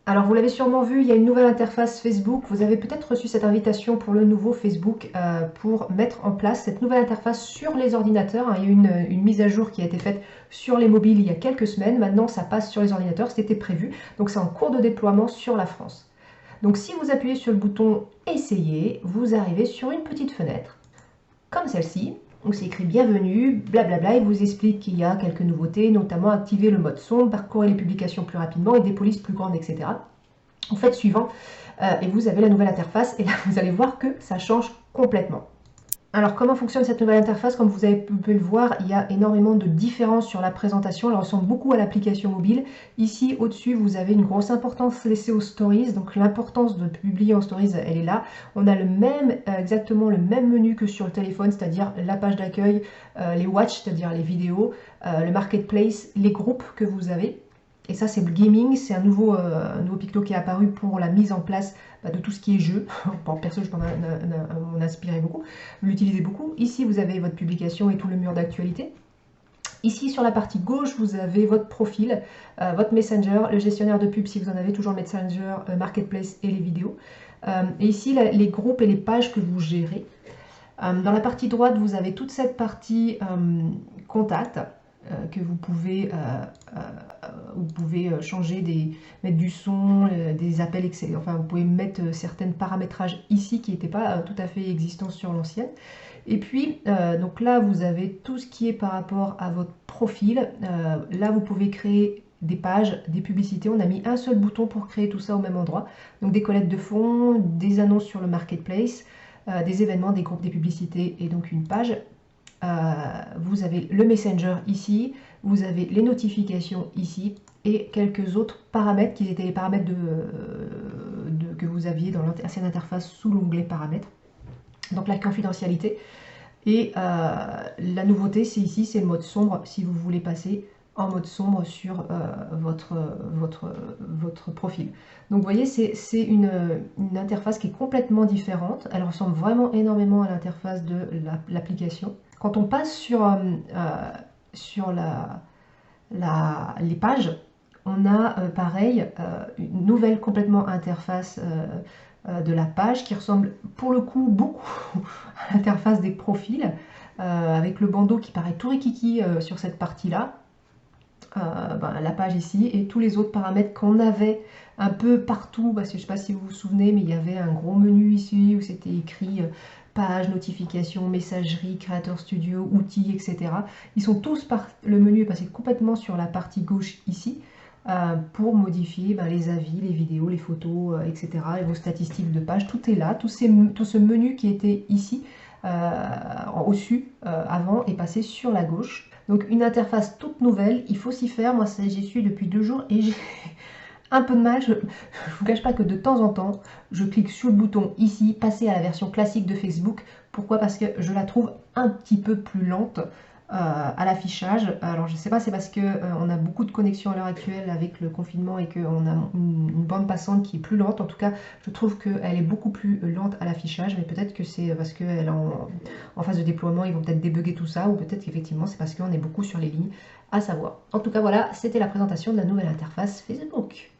Alors vous l'avez sûrement vu, il y a une nouvelle interface Facebook. Vous avez peut-être reçu cette invitation pour le nouveau Facebook pour mettre en place cette nouvelle interface sur les ordinateurs. Il y a une mise à jour qui a été faite sur les mobiles il y a quelques semaines. Maintenant, ça passe sur les ordinateurs, c'était prévu. Donc c'est en cours de déploiement sur la France. Donc si vous appuyez sur le bouton Essayer, vous arrivez sur une petite fenêtre comme celle-ci, où c'est écrit bienvenue, blablabla, il vous explique qu'il y a quelques nouveautés, notamment activer le mode sombre, parcourir les publications plus rapidement et des polices plus grandes, etc. Vous faites suivant et vous avez la nouvelle interface et là vous allez voir que ça change complètement. Alors comment fonctionne cette nouvelle interface? Comme vous pouvez le voir, il y a énormément de différences sur la présentation. Elle ressemble beaucoup à l'application mobile. Ici au-dessus, vous avez une grosse importance laissée aux stories. Donc l'importance de publier en stories, elle est là. On a exactement le même menu que sur le téléphone, c'est-à-dire la page d'accueil, les watch, c'est-à-dire les vidéos, le marketplace, les groupes que vous avez. Et ça, c'est le gaming, c'est un nouveau picto qui est apparu pour la mise en place de tout ce qui est jeu. Bon, perso, je peux m'en inspirer beaucoup, l'utiliser beaucoup. Ici, vous avez votre publication et tout le mur d'actualité. Ici, sur la partie gauche, vous avez votre profil, votre Messenger, le gestionnaire de pub si vous en avez, toujours le Messenger, Marketplace et les vidéos. Et ici, les groupes et les pages que vous gérez. Dans la partie droite, vous avez toute cette partie contact que vous pouvez changer, mettre du son, des appels, etc. Enfin, vous pouvez mettre certains paramétrages ici qui n'étaient pas tout à fait existants sur l'ancienne. Et puis, donc là, vous avez tout ce qui est par rapport à votre profil. Là, vous pouvez créer des pages, des publicités. On a mis un seul bouton pour créer tout ça au même endroit. Donc des collectes de fonds, des annonces sur le marketplace, des événements, des groupes, des publicités et donc une page. Vous avez le Messenger ici, vous avez les notifications ici et quelques autres paramètres qui étaient les paramètres que vous aviez dans l'ancienne interface sous l'onglet paramètres. Donc la confidentialité. Et la nouveauté, c'est ici, c'est le mode sombre si vous voulez passer en mode sombre sur votre profil. Donc vous voyez, c'est une interface qui est complètement différente. Elle ressemble vraiment énormément à l'interface de l'application. Quand on passe sur les pages, on a pareil une nouvelle complètement interface de la page qui ressemble pour le coup beaucoup à l'interface des profils avec le bandeau qui paraît tout rikiki sur cette partie-là. La page ici et tous les autres paramètres qu'on avait un peu partout, parce que je ne sais pas si vous vous souvenez, mais il y avait un gros menu ici où c'était écrit page, notification, messagerie, créateur studio, outils, etc. Ils sont tous le menu est passé complètement sur la partie gauche ici pour modifier les avis, les vidéos, les photos, etc. et vos statistiques de page. Tout est là, tout ce menu qui était ici au-dessus avant est passé sur la gauche. Donc une interface toute nouvelle, il faut s'y faire. Moi j'y suis depuis 2 jours et j'ai un peu de mal. Je ne vous cache pas que de temps en temps, je clique sur le bouton ici, passer à la version classique de Facebook. Pourquoi? Parce que je la trouve un petit peu plus lente à l'affichage. Alors je ne sais pas, c'est parce que on a beaucoup de connexions à l'heure actuelle avec le confinement et qu'on a une bande passante qui est plus lente. En tout cas, je trouve qu'elle est beaucoup plus lente à l'affichage, mais peut-être que c'est parce qu'elle est en phase de déploiement, ils vont peut-être débugger tout ça, ou peut-être qu'effectivement c'est parce qu'on est beaucoup sur les lignes, à savoir. En tout cas voilà, c'était la présentation de la nouvelle interface Facebook.